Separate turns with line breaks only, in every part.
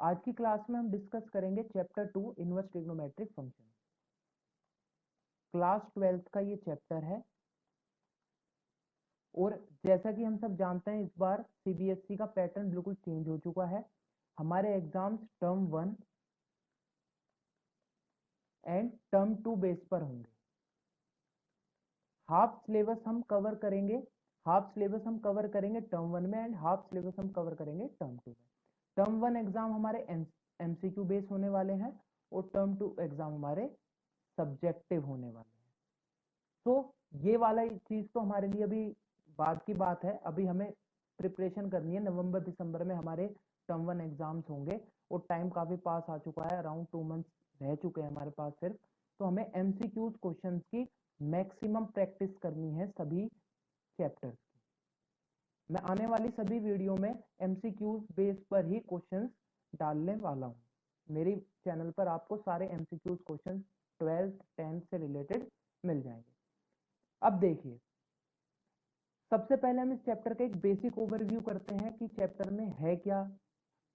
आज की क्लास में हम डिस्कस करेंगे chapter 2 inverse trigonometric function. Class 12th का ये चैप्टर है और जैसा कि हम सब जानते हैं इस बार सीबीएसई का पैटर्न बिल्कुल चेंज हो चुका है। हमारे exams term 1 and term 2 base पर होंगे। हाफ सिलेबस हम कवर करेंगे टर्म 1 में एंड हाफ सिलेबस हम कवर करेंगे टर्म 2 में। टर्म 1 एग्जाम हमारे एमसीक्यू बेस होने वाले हैं और टर्म 2 एग्जाम हमारे सब्जेक्टिव होने वाले हैं। तो ये वाला चीज तो हमारे लिए अभी बाद की बात है। अभी हमें प्रिपरेशन करनी है। नवंबर दिसंबर में हमारे टर्म 1 एग्जाम्स होंगे और टाइम काफी पास आ चुका है। अराउंड 2 मंथ्स रह चुके हैं हमारे पास सिर्फ। तो हमें एमसीक्यूज क्वेश्चंस की मैक्सिमम प्रैक्टिस करनी है सभी चैप्टर्स की। मैं आने वाली सभी वीडियो में एमसीक्यूज बेस पर ही क्वेश्चंस डालने वाला हूँ। मेरी चैनल पर आपको सारे एमसीक्यूज क्वेश्चंस 12th 10th से रिलेटेड मिल जाएंगे। अब देखिए, सबसे पहले हम इस चैप्टर का एक बेसिक ओवरव्यू करते हैं कि चैप्टर में है क्या,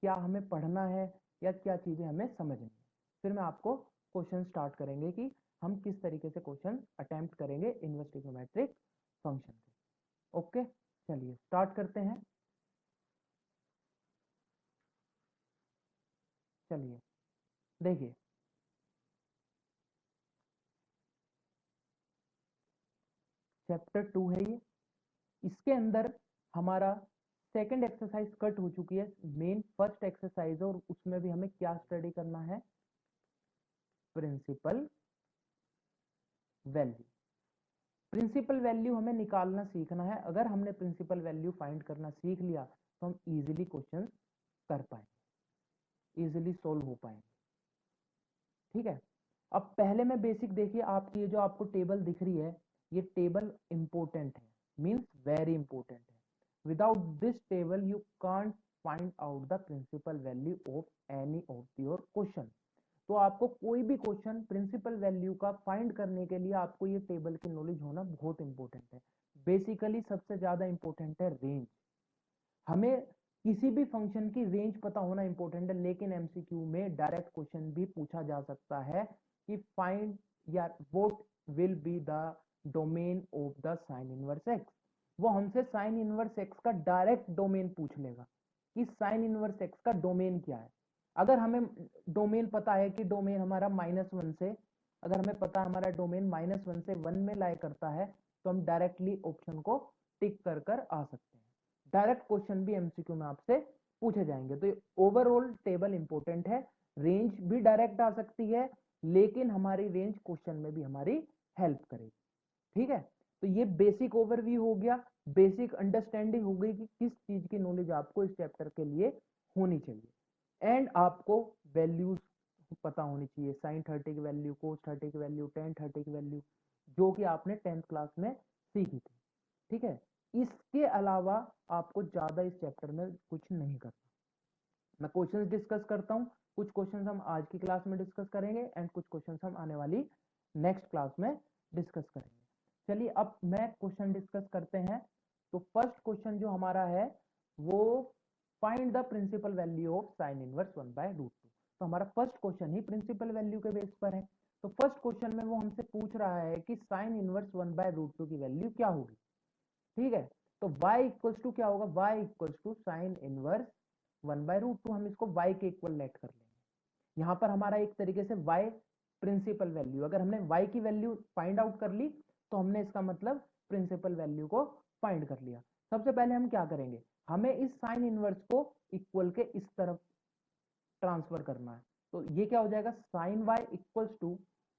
क्या हमें पढ़ना है या क्या चीजें हमें समझनी है। फिर मैं आपको क्वेश्चन स्टार्ट करेंगे कि हम किस तरीके से क्वेश्चन अटेम्प्ट करेंगे इनवर्स ट्रिग्नोमेट्रिक फंक्शन के। ओके, चलिए स्टार्ट करते हैं। चलिए देखिए, चैप्टर 2 है ये। इसके अंदर हमारा सेकंड एक्सरसाइज कट हो चुकी है। मेन फर्स्ट एक्सरसाइज और उसमें भी हमें क्या स्टडी करना है, प्रिंसिपल वैल्यू। प्रिंसिपल वैल्यू हमें निकालना सीखना है। अगर हमने प्रिंसिपल वैल्यू फाइंड करना सीख लिया तो हम इजीली क्वेश्चन कर पाएंगे, इजीली सोल्व हो पाएंगे। ठीक है, अब पहले में बेसिक देखिए, आपकी ये जो आपको टेबल दिख रही है, ये टेबल इंपॉर्टेंट है, मींस वेरी इंपॉर्टेंट है। Without this table you can't find out the principal value of any of your question. तो आपको कोई भी क्वेश्चन प्रिंसिपल वैल्यू का फाइंड करने के लिए आपको ये टेबल की नॉलेज होना बहुत इंपॉर्टेंट है। बेसिकली सबसे ज्यादा इंपॉर्टेंट है रेंज। हमें किसी भी फंक्शन की रेंज पता होना इंपॉर्टेंट है, लेकिन एमसीक्यू में डायरेक्ट क्वेश्चन भी पूछा जा सकता है कि फाइंड या what will be the domain of the sine inverse x. वो हमसे साइन इनवर्स एक्स का डायरेक्ट डोमेन पूछ लेगा कि साइन इनवर्स एक्स का डोमेन क्या है। अगर हमें डोमेन पता है कि डोमेन हमारा -1 से, अगर हमें पता है हमारा डोमेन -1 से 1 में लाई करता है, तो हम डायरेक्टली ऑप्शन को टिक कर कर आ सकते हैं। डायरेक्ट क्वेश्चन भी एमसीक्यू में आपसे पूछे जाएंगे। तो ये ओवरऑल टेबल इंपॉर्टेंट है। रेंज भी डायरेक्ट आ सकती है, लेकिन हमारी रेंज क्वेश्चन में भी हमारी हेल्प करेगी। ठीक है, तो ये बेसिक ओवरव्यू हो गया, बेसिक अंडरस्टैंडिंग हो गई कि किस चीज की नॉलेज आपको इस चैप्टर के लिए होनी चाहिए। एंड आपको वैल्यूज पता होनी चाहिए, साइन 30 की वैल्यू, कोस 30 की वैल्यू, टेन 30 की वैल्यू, जो कि आपने 10th क्लास में सीखी थी। ठीक है, इसके अलावा आपको ज्यादा इस चैप्टर में कुछ नहीं करना। मैं क्वेश्चंस डिस्कस करता हूं। कुछ क्वेश्चंस हम आज की क्लास में डिस्कस करेंगे एंड कुछ क्वेश्चंस हम आने वाली नेक्स्ट क्लास में डिस्कस करेंगे। चलिए अब मैं क्वेश्चन डिस्कस करते हैं। तो फर्स्ट क्वेश्चन जो हमारा है वो find the principal value of sine inverse 1/√2। तो हमारा फर्स्ट क्वेश्चन ही प्रिंसिपल वैल्यू के बेस पर है। तो फर्स्ट क्वेश्चन में वो हमसे पूछ रहा है कि साइन इनवर्स 1/√2 की वैल्यू क्या होगी। ठीक है, तो y इक्वल्स टू क्या होगा, y equals to sine inverse 1/√2। हम इसको y के इक्वल लेट कर लेंगे। यहां पर हमारा एक तरीके से y प्रिंसिपल वैल्यू, अगर हमने y की वैल्यू फाइंड आउट कर ली तो हमने इसका मतलब प्रिंसिपल वैल्यू को फाइंड कर लिया। सबसे पहले हम क्या करेंगे, हमें इस साइन इनवर्स को इक्वल के इस तरफ ट्रांसफर करना है। तो ये क्या हो जाएगा, साइन y इक्वल्स टू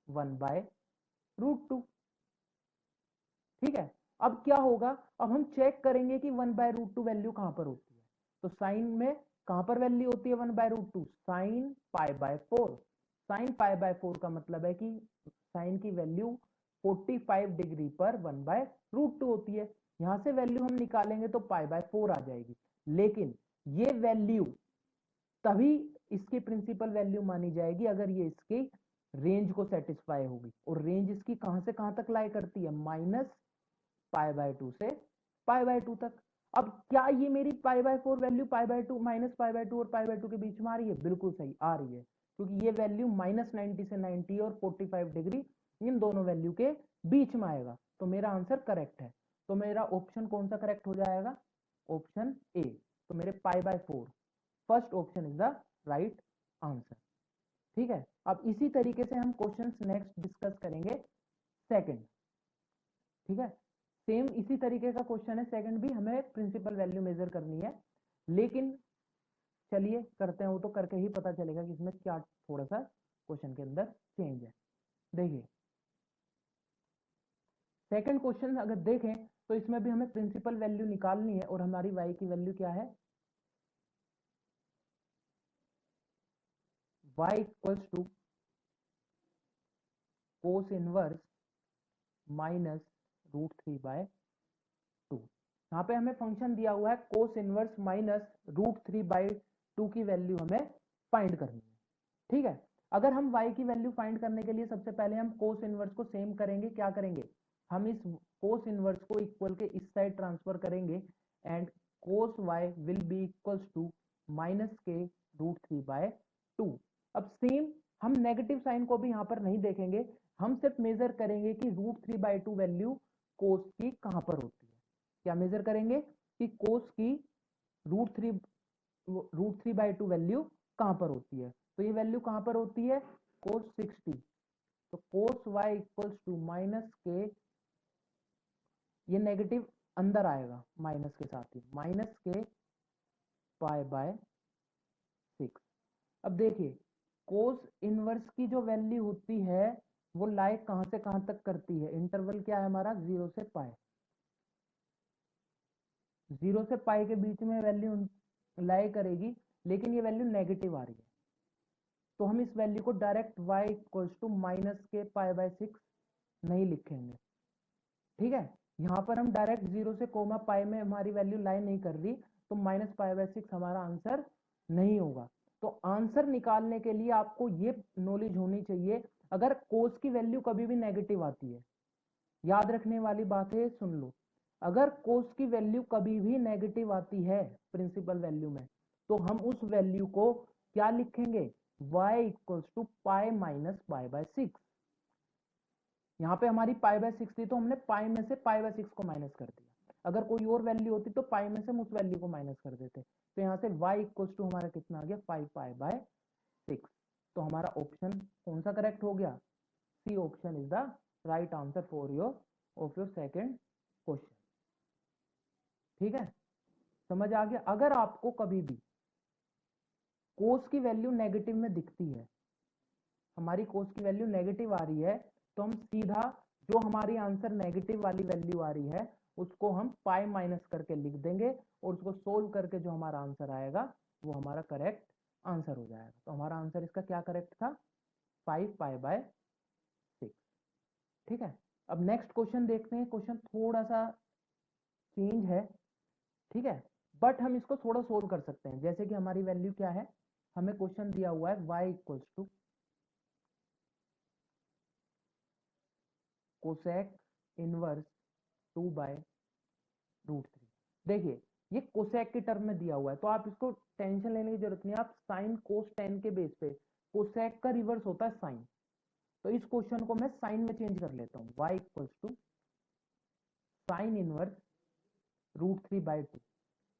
1/√2। ठीक है, अब क्या होगा, अब हम चेक करेंगे कि 1/√2 वैल्यू कहां पर होती है। तो साइन में कहां पर वैल्यू होती है 1/√2, साइन π/4। साइन π/4 का मतलब है कि साइन की वैल्यू 45 डिग्री पर 1/√2 होती है। यहां से वैल्यू हम निकालेंगे तो π/4 आ जाएगी। लेकिन ये वैल्यू तभी इसकी प्रिंसिपल वैल्यू मानी जाएगी अगर ये इसकी रेंज को सेटिस्फाई होगी। और रेंज इसकी कहां से कहां तक लाई करती है, -π/2 से π/2 तक। अब क्या ये मेरी π/4 वैल्यू π/2 -π/2 और π/2 के बीच में आ रही है? बिल्कुल सही आ रही है, क्योंकि ये वैल्यू -90 से 90 और 45 डिग्री इन दोनों वैल्यू के बीच में आएगा, तो मेरा आंसर करेक्ट है। तो मेरा ऑप्शन कौन सा करेक्ट हो जाएगा? Option A. तो मेरे π/4 first option is the right answer. ठीक है, अब इसी तरीके से हम क्वेश्चंस नेक्स्ट डिस्कस करेंगे सेकंड। ठीक है, सेम इसी तरीके का क्वेश्चन है सेकंड भी, हमें प्रिंसिपल वैल्यू मेजर करनी है, लेकिन चलिए करते हैं, वो तो करके ही पता चलेगा कि इसमें क्या थोड़ा सा क्वेश्चन के अंदर चेंज है। देखिए सेकंड क्वेश्चन अगर देखें तो इसमें भी हमें प्रिंसिपल वैल्यू निकालनी है, और हमारी y की वैल्यू क्या है? y equals to cos inverse minus √3/2। यहाँ पे हमें फंक्शन दिया हुआ है कोस इनवर्स माइनस √3/2 की वैल्यू हमें फाइंड करनी है। ठीक है, अगर हम y की वैल्यू फाइंड करने के लिए सबसे पहले हम कोस इनवर्स को सेम करेंगे। क्या करेंगे? हम इस कोस इनवर्स को इक्वल के इस साइड ट्रांसफर करेंगे, and cos y will be equals to minus के √3/2। अब सेम हम नेगेटिव साइन को भी यहाँ पर नहीं देखेंगे, हम सिर्फ मेजर करेंगे कि √3/2 वैल्यू कोस की कहां पर होती है। क्या मेजर करेंगे? कि कोस की √3/2 वैल्यू कहां पर होती है। तो ये वैल्यू कहां पर होती है? कोस 60। तो कोस y इक्वल्स टू माइनस के, ये नेगेटिव अंदर आएगा माइनस के साथ ही, माइनस के π/6। अब देखिए कोस इनवर्स की जो वैल्यू होती है वो लाई कहां से कहां तक करती है? इंटरवल क्या है हमारा? 0 से π। 0 से π के बीच में वैल्यू लाई करेगी, लेकिन ये वैल्यू नेगेटिव आ रही है, तो हम इस वैल्यू को direct y equals to minus के π/6 नहीं लिखेंगे। ठीक है, यहाँ पर हम डायरेक्ट 0 से कोमा पाई में हमारी वैल्यू लाई नहीं कर रही, तो -π/6 हमारा आंसर नहीं होगा। तो आंसर निकालने के लिए आपको ये नॉलेज होनी चाहिए, अगर कोस की वैल्यू कभी भी नेगेटिव आती है, याद रखने वाली बात है, सुन लो, अगर कोस की वैल्यू कभी भी नेगेटिव आती है प्रिंसिपल वैल्यू में, तो हम उस वैल्यू को क्या लिखेंगे? y equals to pi minus π/6। यहाँ पे हमारी π/6 थी, तो हमने पाई में से π/6 को माइनस कर दिया। अगर कोई और वैल्यू होती तो पाई में से हम उस वैल्यू को माइनस कर देते। तो यहाँ से y इक्वल्स टू हमारा कितना आ गया? 5π/6। तो हमारा ऑप्शन कौन सा करेक्ट हो गया? C option is the right answer for your second question. ठीक है, समझ आ गया? अगर आपको कभी भी कोस की वैल्यू नेगेटिव में दिखती है, हमारी कोस की वैल्यू नेगेटिव आ रही है, तो हम सीधा जो हमारी आंसर नेगेटिव वाली वैल्यू आ रही है उसको हम पाई माइनस करके लिख देंगे, और उसको सोल्व करके जो हमारा आंसर आएगा वो हमारा करेक्ट आंसर हो जाएगा। तो हमारा आंसर इसका क्या करेक्ट था? 5π/6। ठीक है, अब नेक्स्ट क्वेश्चन देखते हैं। क्वेश्चन थोड़ा सा चेंज है, ठीक है, बट हम इसको थोड़ा सोल्व कर सकते हैं। जैसे कि हमारी वैल्यू क्या है, हमें क्वेश्चन दिया हुआ है y equals to cosec inverse 2/√3। देखिए ये कोसेक की टर्म में दिया हुआ है, तो आप इसको टेंशन लेने की जरूरत नहीं है। आप साइन कोस टेन के बेस पे, कोसेक का रिवर्स होता है साइन, तो इस क्वेश्चन को मैं साइन में चेंज कर लेता हूँ। y equals to sine inverse √3/2।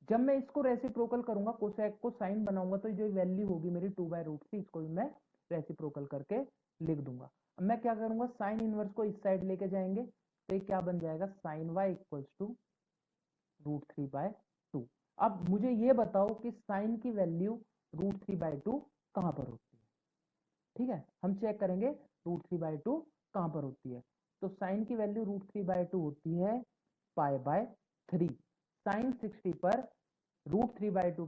जब मैं इसको रेसिप्रोकल करूंगा, कोसेक को साइन बनाऊंगा, तो जो वैल्यू होगी मेरी 2/√3, इसको भी मैं रेसिप्रोकल करके लिख दूंगा। अब मैं क्या करूंगा, साइन इनवर्स को इस साइड लेके जाएंगे, तो ये क्या बन जाएगा? Sine y equals to √3/2। अब मुझे ये बताओ कि साइन की वैल्यू √3/2 कहां पर होती है? ठीक है, हम चेक करेंगे √3/2 कहां पर होती है। तो साइन की वैल्यू √3/2 होती है π/3। साइन 60 पर √3/2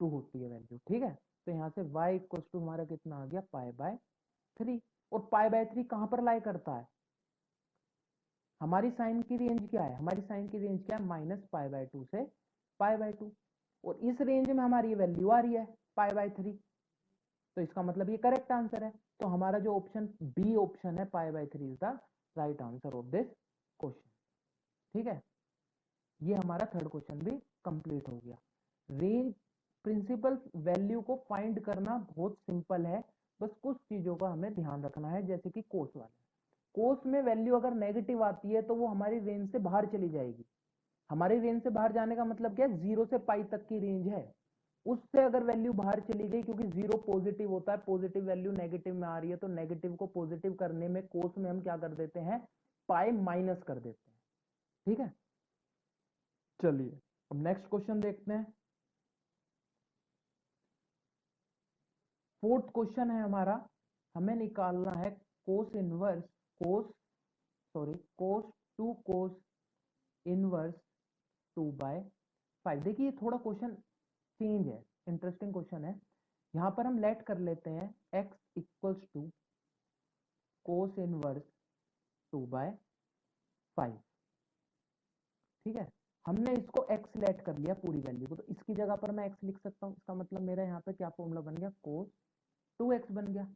होती है वैल्यू। ठीक है, तो यहाँ से y इक्वल्स टू हमारा कितना आ गया? π/3। और π/3 कहां पर लाई करता है? हमारी साइन की रेंज क्या है? हमारी साइन की रेंज क्या है? -π/2 से π/2, और इस रेंज में हमारी वैल्यू आ रही है π/3, तो इसका मतलब ये करेक्ट आंसर है। तो हमारा जो ऑप्शन बी ऑप्शन है π/3 is the right answer of this question. ठीक है, ये हमारा थर्ड क्वेश्चन भी कंप्लीट हो गया। रेंज प्रिंसिपल वैल्यू को फाइंड करना बहुत सिंपल है, बस कुछ चीजों का हमें ध्यान रखना है, जैसे कि कोस वाले। कोस में वैल्यू अगर नेगेटिव आती है तो वो हमारी रेंज से बाहर चली जाएगी। हमारी रेंज से बाहर जाने का मतलब क्या है, 0 से पाई तक की रेंज है, उससे अगर वैल्यू बाहर चली गई, क्योंकि 0 पॉजिटिव होता है, पॉजिटिव वैल्यू नेगेटिव में आ रही है, तो नेगेटिव को पॉजिटिव करने में कोस में हम क्या कर देते हैं, पाई माइनस कर देते हैं। ठीक है, चलिए अब नेक्स्ट क्वेश्चन देखते हैं। फोर्थ क्वेश्चन है हमारा, हमें निकालना है कोस इनवर्स कोस 2 कोस इनवर्स 2/5। देखिए थोड़ा क्वेश्चन चेंज है, इंटरेस्टिंग क्वेश्चन है। यहां पर हम लेट कर लेते हैं x equals to cos inverse 2/5। ठीक है, हमने इसको x लेट कर लिया पूरी वैल्यू को, तो इसकी जगह पर मैं x लिख सकता हूं। इसका मतलब मेरा यहाँ पे क्या फॉर्मूला बन गया, कोस 2x बन गया।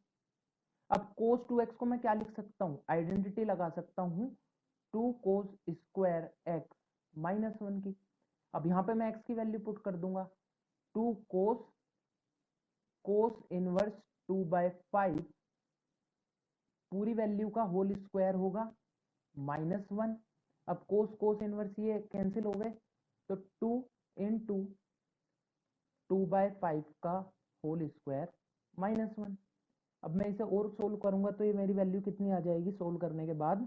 अब कोस 2x को मैं क्या लिख सकता हूँ, आइडेंटिटी लगा सकता हूँ 2 कोस स्क्वायर x माइनस 1 की। अब यहाँ पे मैं x की वैल्यू पुट कर दूंगा, 2 कोस इनवर्स 2/5 पूरी वैल्यू का होल स्क्वायर होगा -1। अब कोस इनवर्स ये कैंसिल हो गए, तो 2 इंटू 2/5 का होल स्क्वायर -1। अब मैं इसे और सोल्व करूंगा तो ये मेरी वैल्यू कितनी आ जाएगी सोल्व करने के बाद,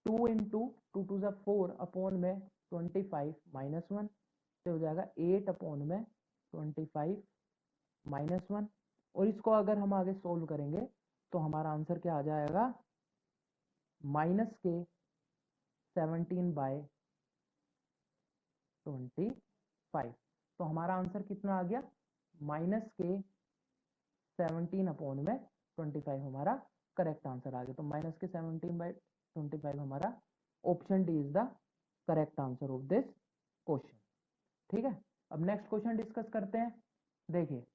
2 इंटू 2 × 4 अपॉन में 25 -1 से हो जाएगा 8 अपॉन में 25 -1। और इसको अगर हम आगे सोल्व करेंगे तो हमारा आंसर क्या आ जाएगा, -17/25। तो हमारा आंसर कितना आ गया, -17 अपॉन में 25 हमारा करेक्ट आंसर आ गया। तो -17/25 हमारा option D is the correct answer of this question. ठीक है, अब नेक्स्ट क्वेश्चन डिस्कस करते हैं। देखिए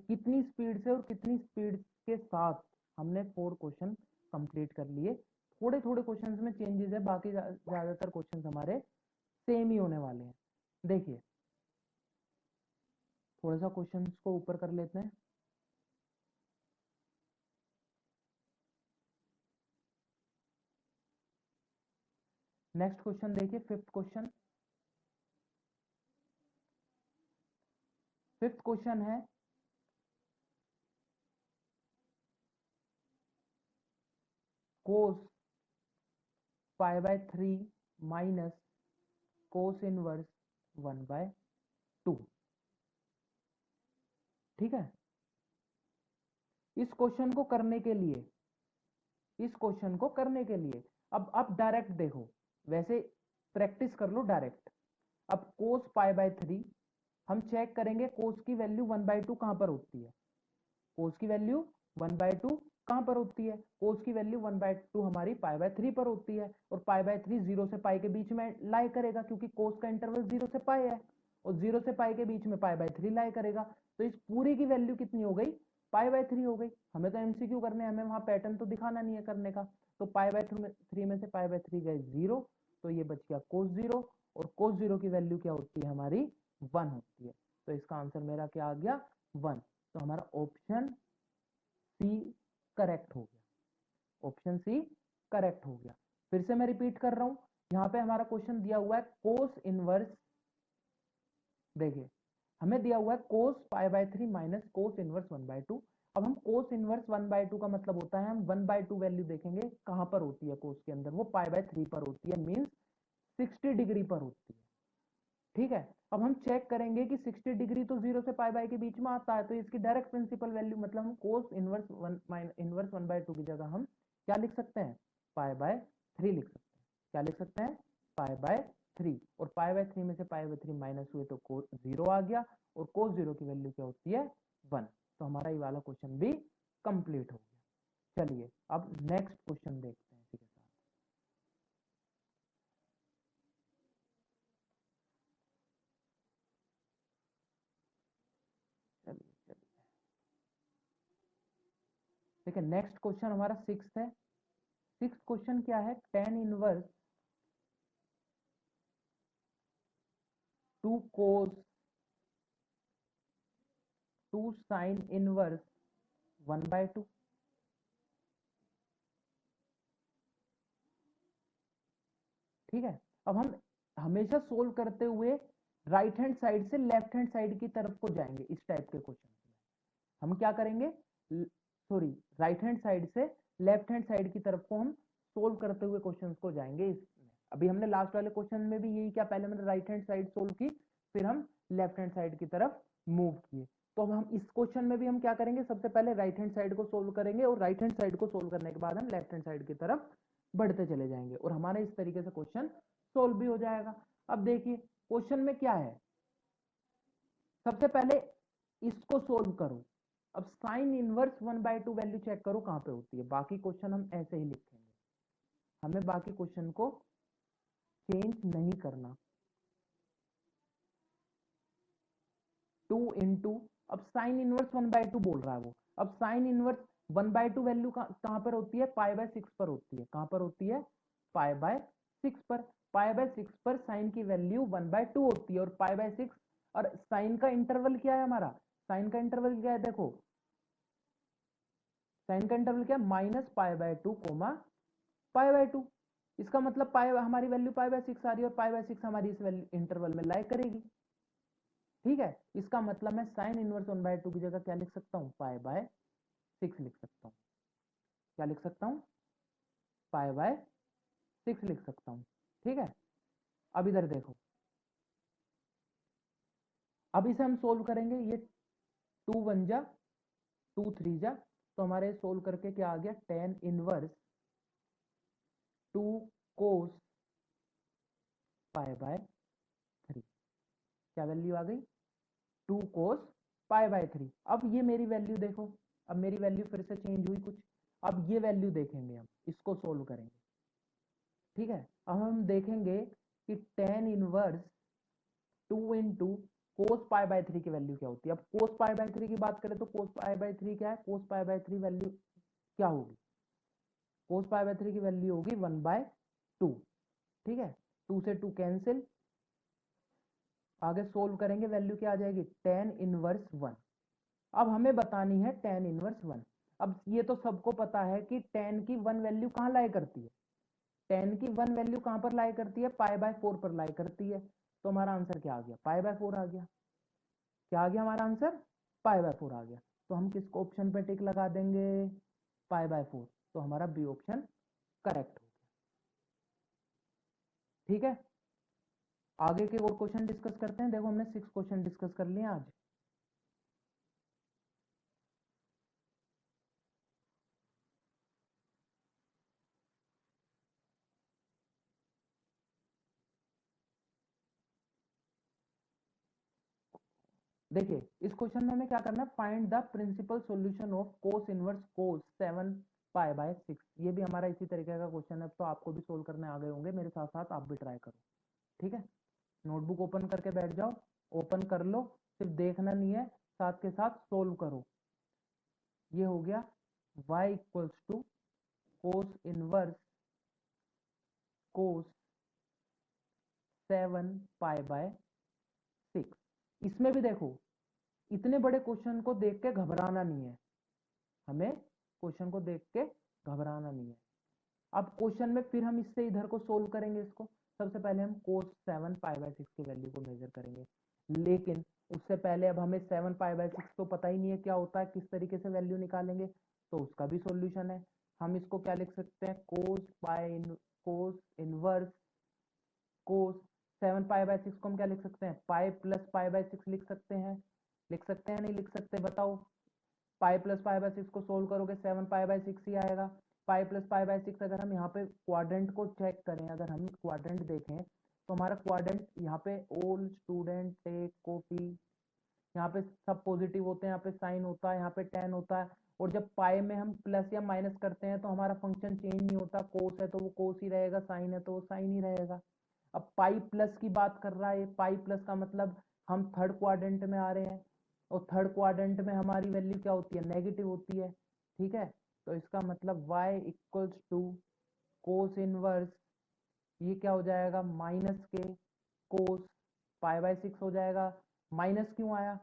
कितनी स्पीड से और कितनी स्पीड के साथ हमने 4 क्वेश्चन कंप्लीट कर लिए। थोड़े थोड़े क्वेश्चंस में चेंजेस है, बाकी ज्यादातर क्वेश्चंस हमारे सेम ही होने वाले हैं। देखिए थोड़ा सा क्वेश्चंस को ऊपर कर लेते हैं। नेक्स्ट क्वेश्चन देखिए, फिफ्थ क्वेश्चन है, कोस π/3 माइनस कोस इनवर्स 1/2। ठीक है, इस क्वेश्चन को करने के लिए अब आप डायरेक्ट देखो, वैसे प्रैक्टिस कर लो डायरेक्ट। अब कोस π/3 हम चेक करेंगे, कोस की वैल्यू 1/2 कहां पर होती है, कोस की वैल्यू 1/2 कहां पर होती है, कोस की वैल्यू 1/2 हमारी π/3 पर होती है, और π/3 0 से पाई के बीच में लाई करेगा, क्योंकि कोस का इंटरवल 0 से पाई है, और 0 से पाई के बीच में π/3 लाई करेगा। तो इस पूरी की वैल्यू कितनी हो गई, π/3 हो गई। हमें तो एमसीक्यू करने, हमें वहां पैटर्न तो दिखाना नहीं है करने का। तो π/3 में से π/3 गए 0, तो ये बच गया cos 0, और cos 0 की वैल्यू क्या होती है हमारी, 1 होती है। तो इसका आंसर मेरा क्या आ गया, 1। तो हमारा ऑप्शन सी करेक्ट हो गया, ऑप्शन सी करेक्ट हो गया। फिर से मैं रिपीट कर रहा हूं, यहां पे हमारा क्वेश्चन दिया हुआ है कोस इनवर्स, देखिए हमें दिया हुआ है कोस π/3 माइनस कोस इनवर्स 1/2। अब हम कोस इनवर्स 1/2 का मतलब होता है, हम 1/2 वैल्यू देखेंगे कहां पर होती है कोस के अंदर, वो π/3 पर होती है, मींस 60 डिग्री पर होती है। ठीक है, अब हम चेक करेंगे कि 60 डिग्री तो 0 से पाई बाई के बीच में आता है, तो इसकी डायरेक्ट प्रिंसिपल वैल्यू, मतलब हम कोस इनवर्स 1/2 की जगह हम क्या लिख सकते हैं, π/3 लिख सकते हैं। क्या लिख सकते हैं, π/3, और π/3 में से π/3 माइनस हुए तो कोस 0 आ गया, और कोस 0 की वैल्यू क्या होती है, 1। तो हमारा ये वाला क्वेश्चन भी कंप्लीट हो गया। चलिए अब नेक्स्ट क्वेश्चन देखते हैं इसी के साथ। चलिए चलिए, ठीक है, नेक्स्ट क्वेश्चन हमारा सिक्स है। सिक्स क्वेश्चन क्या है, tan inverse 2 cos 2 sin inverse 1/2। ठीक है, अब हम हमेशा सोल्व करते हुए राइट हैंड साइड से लेफ्ट हैंड साइड की तरफ को जाएंगे। इस टाइप के क्वेश्चन में हम क्या करेंगे, सॉरी, राइट हैंड साइड से लेफ्ट हैंड साइड की तरफ को हम सोल्व करते हुए क्वेश्चंस को जाएंगे। इसमें अभी हमने लास्ट वाले क्वेश्चन में भी यही क्या, पहले मैंने राइट हैंड साइड सोल्व की, फिर हम लेफ्ट हैंड साइड की तरफ मूव किए। तो अब हम इस क्वेश्चन में भी हम क्या करेंगे, सबसे पहले राइट हैंड साइड को सोल्व करेंगे और राइट हैंड साइड को सोल्व करने के बाद हम लेफ्ट हैंड साइड की तरफ बढ़ते चले जाएंगे और हमारा इस तरीके से क्वेश्चन सोल्व भी हो जाएगा। अब देखिए क्वेश्चन में क्या है, सबसे पहले इसको सोल्व करो। अब साइन इनवर्स 1/2 वैल्यू चेक करो कहां पे होती है। बाकी क्वेश्चन हम ऐसे ही लिखेंगे, हमें बाकी क्वेश्चन को चेंज नहीं करना। 2 इंटू, अब साइन इनवर्स 1/2 बोल रहा है वो। अब साइन इनवर्स 1/2 वैल्यू कहां पर होती है, π/6 पर होती है। कहां पर होती है, π/6 पर। π/6 पर साइन की वैल्यू 1/2 होती है और π/6, और साइन का इंटरवल क्या है हमारा, साइन का इंटरवल क्या है, देखो साइन का इंटरवल क्या है, -π/2 π/2। इसका मतलब पाई हमारी वैल्यू π/6 आ रही है और π/6 हमारी इस इंटरवल में लाई करेगी। ठीक है, इसका मतलब मैं साइन इनवर्स 1/2 की जगह क्या लिख सकता हूँ, π/6 लिख सकता हूँ। क्या लिख सकता हूँ, π/6 लिख सकता हूँ। ठीक है, अब इधर देखो, अब इसे हम सोल्व करेंगे। ये 2 1 जा 2 3 जा, तो हमारे सोल्व करके क्या आ गया, tan इनवर्स 2 cos π/3। क्या वैल्यू आ गई, 2 cos π/3। अब ये मेरी वैल्यू देखो, अब मेरी वैल्यू फिर से चेंज हुई कुछ। अब ये वैल्यू देखेंगे, हम इसको सोल्व करेंगे। ठीक है, अब हम देखेंगे कि tan इनवर्स 2 इंटू कोस π/3 की वैल्यू क्या होती है। अब कोस π/3 की बात करें तो कोस π/3 क्या है, कोस π/3 वैल्यू क्या होगी, कोस π/3 की वैल्यू होगी 1/2। ठीक है, 2 से 2 कैंसिल, आगे सोल्व करेंगे वैल्यू क्या आ जाएगी, tan इनवर्स 1। अब हमें बतानी है tan इनवर्स 1। अब ये तो सबको पता है कि tan की 1 वैल्यू कहां लाई करती है, tan की 1 वैल्यू कहां पर लाई करती है, π/4 पर लाई करती है। तो हमारा आंसर क्या आ गया, π/4 आ गया। क्या आ गया हमारा आंसर, π/4 आ गया। तो हम किस ऑप्शन पे टिक लगा देंगे, π/4। तो हमारा बी ऑप्शन करेक्ट हो गया। ठीक है, आगे के और क्वेश्चन डिस्कस करते हैं। देखो हमने 6 क्वेश्चन डिस्कस कर लिए आज। देखिए इस क्वेश्चन में हमें क्या करना है, find the principal solution of cos inverse cos 7π/6। ये भी हमारा इसी तरीके का क्वेश्चन है, तो आपको भी सोल्व करने आ गए होंगे, मेरे साथ साथ आप भी ट्राई करो। ठीक है, नोटबुक ओपन करके बैठ जाओ, ओपन कर लो, सिर्फ देखना नहीं है, साथ के साथ सोल्व करो। ये हो गया y equals to cos inverse cos 7π/6। इसमें भी देखो, इतने बड़े क्वेश्चन को देख के घबराना नहीं है, हमें क्वेश्चन को देख के घबराना नहीं है। अब क्वेश्चन में फिर हम इससे इधर को सोल्व करेंगे इसको। सबसे पहले हम कोस 7π/6 की वैल्यू को मेजर करेंगे, लेकिन उससे पहले अब हमें 7π/6 तो पता ही नहीं है क्या होता है, किस तरीके से वैल्यू निकालेंगे, तो उसका भी सॉल्यूशन है। हम इसको क्या लिख सकते हैं, कोस इनवर्स कोस 7π/6 को हम क्या लिख सकते हैं, पाई प्लस π/6 लिख सकते हैं। लिख सकते हैं नहीं लिख सकते, बताओ। पाई प्लस π/6 को सोल्व करोगे 7π/6 ही आएगा। पाई प्लस π/6, अगर हम यहाँ पे क्वाड्रेंट को चेक करें, अगर हम क्वाड्रेंट देखें तो हमारा क्वाड्रेंट यहाँ पे ऑल स्टूडेंट टेक कॉपी, यहाँ पे सब पॉजिटिव होते हैं, यहाँ पे साइन होता है, यहाँ पे टेन होता है। और जब पाई में हम प्लस या माइनस करते हैं तो हमारा फंक्शन चेंज नहीं होता, कोस है तो वो कोस ही रहेगा, साइन है तो वो साइन ही रहेगा। अब पाई प्लस की बात कर रहा है, पाई प्लस का मतलब हम थर्ड क्वाड्रेंट में आ रहे हैं, और थर्ड क्वाड्रेंट में हमारी वैल्यू क्या होती है, नेगेटिव होती है। ठीक है, तो इसका मतलब y equals to cos inverse, ये क्या हो जाएगा माइनस के कोस π/6 हो जाएगा। माइनस क्यों आया?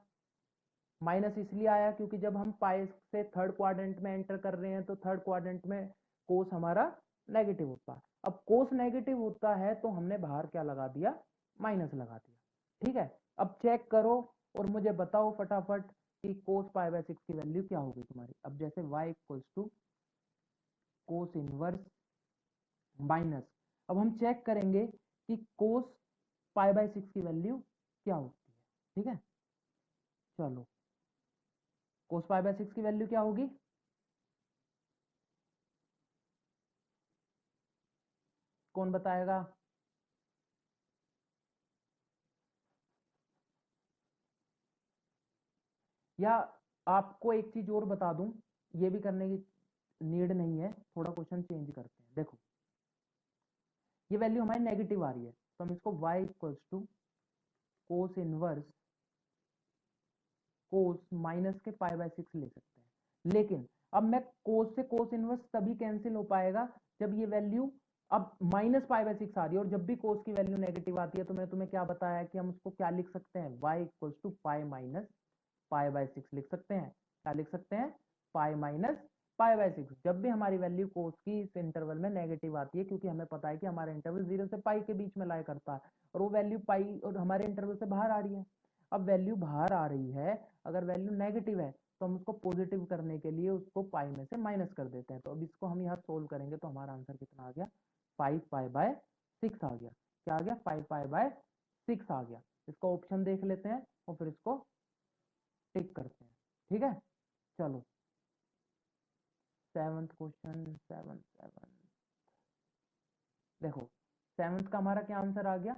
माइनस इसलिए आया क्योंकि जब हम पाई से थर्ड क्वाड्रेंट में एंटर कर रहे हैं तो थर्ड क्वाड्रेंट में कोस हमारा नेगेटिव होता है। अब कोस नेगेटिव होता है तो हमने बाहर क्या लगा दिया, माइनस लगा दिया। ठीक है, अब चेक करो और मुझे बताओ फटाफट कि कोस π/6 की वैल्यू क्या होगी तुम्हारी। अब जैसे y equals to cos inverse minus, अब हम चेक करेंगे कि कोस π/6 की वैल्यू क्या होती है। ठीक है, चलो कोस π/6 की वैल्यू क्या होगी, कौन बताएगा? या आपको एक चीज और बता दूं, ये भी करने की नीड नहीं है, थोड़ा क्वेश्चन चेंज करते हैं। देखो ये वैल्यू हमारी नेगेटिव आ रही है तो हम इसको y equals to cos inverse cos minus के π/6 ले सकते हैं। लेकिन अब मैं कोस से कोस इनवर्स तभी कैंसिल हो पाएगा जब ये वैल्यू अब माइनस π/6 आ रही है, और जब भी कोस की वैल्यू नेगेटिव आती है तो मैंने तुम्हें क्या बताया कि हम उसको क्या लिख सकते हैं, y equals to pi minus π/6 लिख सकते हैं। क्या लिख सकते हैं, पाई माइनस π/6। जब भी हमारी वैल्यू कोस की इस इंटरवल में नेगेटिव आती है, क्योंकि हमें पता है कि हमारा इंटरवल 0 से पाई के बीच में लाया करता है, और वो वैल्यू पाई और हमारे इंटरवल से बाहर आ रही है। अब वैल्यू बाहर आ रही है, अगर वैल्यू नेगेटिव है तो हम उसको पॉजिटिव करने के लिए उसको पाई में से माइनस कर देते हैं। तो अब इसको हम यहाँ सोल्व करेंगे तो हमारा आंसर कितना आ गया, 5π/6 आ गया। क्या आ गया, 5π/6 आ गया। इसका ऑप्शन देख लेते हैं और फिर इसको टिक करते हैं। ठीक है, चलो सेवंथ क्वेश्चन, सेवन सेवन देखो सेवंथ का हमारा क्या आंसर आ गया,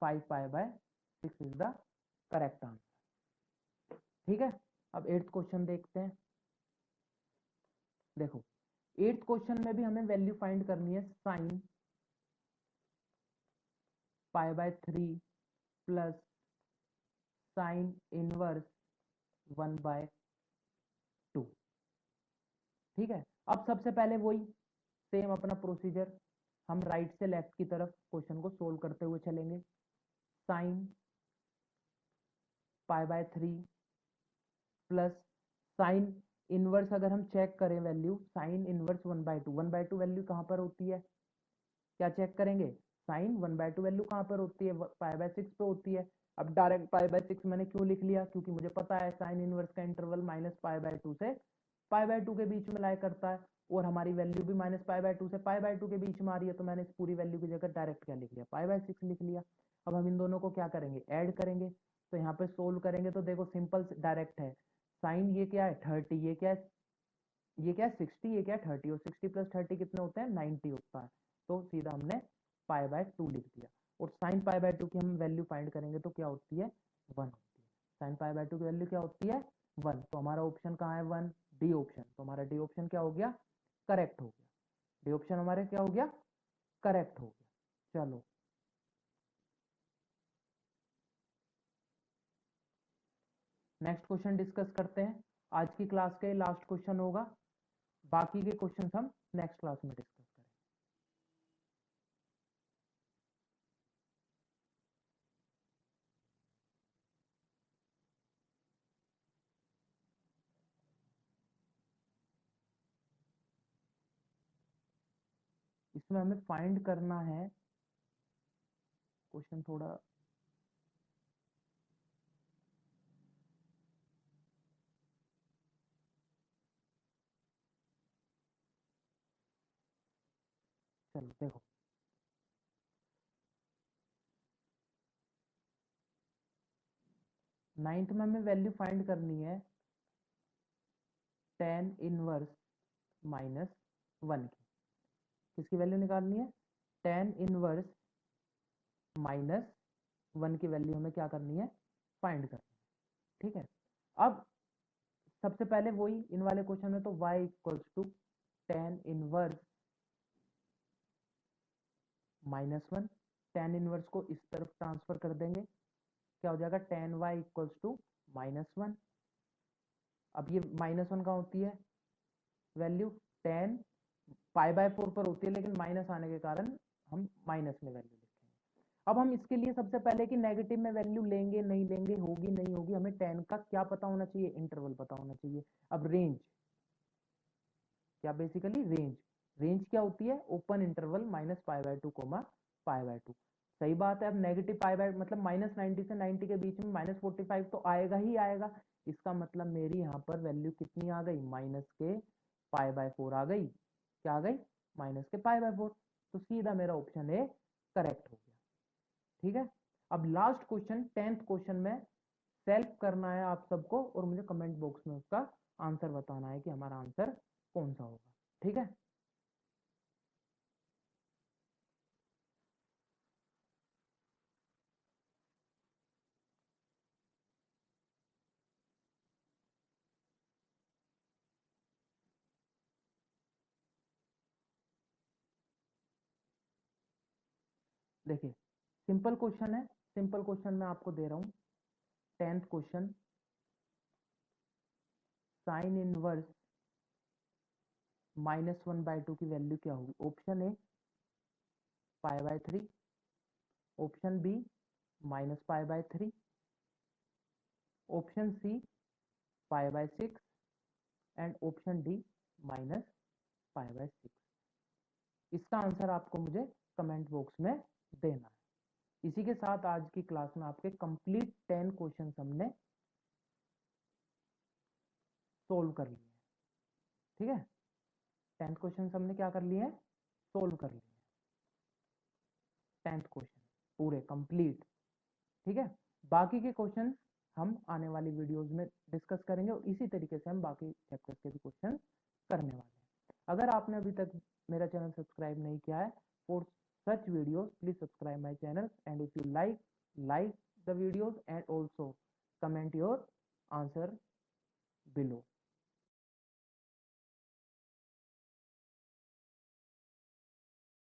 5π/6 इज द करेक्ट आंसर। ठीक है, अब एट्थ क्वेश्चन देखते हैं। देखो एट्थ क्वेश्चन में भी हमें वैल्यू फाइंड करनी है, साइन π/3 प्लस साइन इनवर्स 1/2। ठीक है, अब सबसे पहले वही सेम अपना प्रोसीजर, हम राइट से लेफ्ट की तरफ क्वेश्चन को सोल्व करते हुए चलेंगे। साइन π/3 प्लस साइन इनवर्स, अगर हम चेक करें वैल्यू साइन इनवर्स 1/2, 1/2 वैल्यू कहाँ पर होती है, क्या चेक करेंगे, साइन 1/2 वैल्यू कहाँ पर होती है, π/6 पे होती है। अब डायरेक्ट π/6 मैंने क्यों लिख लिया, क्योंकि मुझे पता है साइन इनवर्स का इंटरवल -π/2 से π/2 के बीच में लाया करता है, और हमारी वैल्यू भी -π/2 से π/2 के बीच में आ रही है, तो मैंने इस पूरी वैल्यू की जगह डायरेक्ट क्या लिख लिया, π/6 लिख लिया। अब हम इन दोनों को क्या करेंगे, ऐड करेंगे। तो यहाँ पे सोल्व करेंगे तो देखो सिंपल डायरेक्ट है, साइन ये क्या है 30, ये क्या है, ये क्या है 60, ये क्या है 30, और 60 प्लस 30 कितने होते हैं, 90 होता है। तो सीधा हमने π/2 लिख दिया, और साइन π/2 की हम वैल्यू फाइंड करेंगे तो क्या होती है, 1 होती है। साइन π/2 की वैल्यू क्या होती है, 1। तो हमारा ऑप्शन कहाँ है, 1, डी ऑप्शन। तो हमारा डी ऑप्शन क्या हो गया, करेक्ट हो गया। डी ऑप्शन हमारे क्या हो गया, करेक्ट हो गया। चलो नेक्स्ट क्वेश्चन डिस्कस करते हैं। आज की क्लास का लास्ट क्वेश्चन होगा, बाकी के क्वेश्चन हम नेक्स्ट क्लास में डिस्कस करेंगे। इसमें हमें फाइंड करना है, क्वेश्चन थोड़ा चलो देखो, नाइन्थ में हमें वैल्यू फाइंड करनी है tan इनवर्स -1 की। किसकी वैल्यू निकालनी है, tan इनवर्स -1 की वैल्यू हमें क्या करनी है, फाइंड करनी है। ठीक है, अब सबसे पहले वही इन वाले क्वेश्चन में तो y equals to tan inverse -1, tan inverse को इस तरफ ट्रांसफर कर देंगे, क्या हो जाएगा tan y इक्वल्स टू -1। अब ये -1 कहाँ होती है वैल्यू, 10 π/4 पर होती है, लेकिन माइनस आने के कारण हम माइनस में वैल्यू लिखेंगे। अब हम इसके लिए सबसे पहले कि नेगेटिव में वैल्यू लेंगे नहीं लेंगे, होगी नहीं होगी, हमें 10 का क्या पता होना चाहिए, इंटरवल पता होना चाहिए। अब रेंज क्या, बेसिकली रेंज क्या होती है, ओपन इंटरवल -π/2 π/2। सही बात है। अब नेगेटिव मतलब -90 से 90 के बीच में -45 तो आएगा ही आएगा। इसका मतलब मेरी यहाँ पर वैल्यू कितनी आ गई, माइनस के π/4 आ गई। क्या आ गई, माइनस के π/4। तो सीधा मेरा ऑप्शन ए करेक्ट हो गया। ठीक है। अब लास्ट क्वेश्चन 10th क्वेश्चन में सेल्फ करना है आप सबको, और मुझे कमेंट बॉक्स में उसका आंसर बताना है कि हमारा आंसर कौन सा होगा। ठीक है। देखिए सिंपल क्वेश्चन है, सिंपल क्वेश्चन मैं आपको दे रहा हूं। 10th क्वेश्चन, साइन इनवर्स -1/2 की वैल्यू क्या होगी। Option A π/3, option B -π/3, option C π/6 and option D -π/6। इसका आंसर आपको मुझे कमेंट बॉक्स में देना है। इसी के साथ आज की क्लास में आपके कंप्लीट 10 क्वेश्चन हमने सोल्व कर लिए। ठीक है, 10 क्वेश्चन हमने क्या कर लिए हैं, सोल्व कर लिए। 10th क्वेश्चन पूरे कंप्लीट। ठीक है, बाकी के क्वेश्चन हम आने वाली वीडियोस में डिस्कस करेंगे, और इसी तरीके से हम बाकी चैप्टर्स के भी क्वेश्चन करने वाले हैं। अगर आपने अभी तक मेरा चैनल सब्सक्राइब नहीं किया है, for such videos please subscribe my channel, and if you like the videos and also comment your answer below.